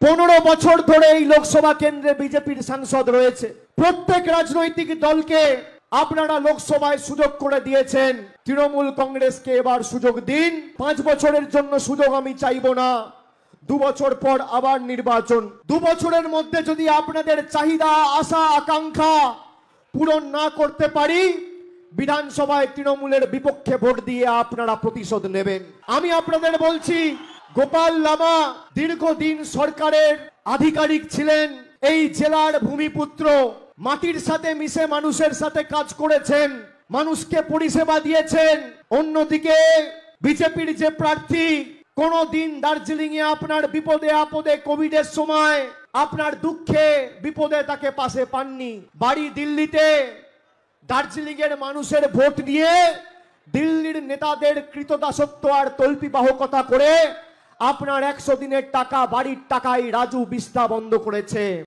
15 বছর ধরে এই লোকসভা কেন্দ্রে বিজেপির সাংসদ রয়েছে। প্রত্যেক রাজনৈতিক দলকে আপনারা লোকসভায় সুযোগ করে দিয়েছেন। তৃণমূল কংগ্রেসকে এবার সুযোগ দিন। 5 বছরের জন্য সুযোগ আমি চাইবো না। 2 বছর পর আবার নির্বাচন। 2 বছরের মধ্যে যদি আপনাদের চাহিদা, আশা, আকাঙ্ক্ষা পূরণ না করতে পারি, বিধানসভায় তৃণমূলের বিপক্ষে ভোট দিয়ে আপনারা প্রতিশোধ নেবেন। আমি আপনাদের বলছি, গোপাল লামা দীর্ঘদিন সরকারের আধিকারিক ছিলেন। এই জেলার ভূমিপুত্র, মাটির সাথে মিশে মানুষের সাথে কাজ করেছেন, মানুষকে পরিষেবা দিয়েছেন। অন্যদিকে বিজেপির যে প্রার্থী, কোনদিন দার্জিলিং এ আপনার বিপদে আপদে, কোভিডের সময় আপনার দুঃখে বিপদে তাকে পাশে পাননি। বাড়ি দিল্লিতে, দার্জিলিং এর মানুষের ভোট নিয়ে দিল্লির নেতাদের কৃতদাসত্ব আর তল্পিবাহকতা করে আপনার 100 দিনের টাকা, বাড়ির টাকায় রাজু বিস্তা বন্ধ করেছে।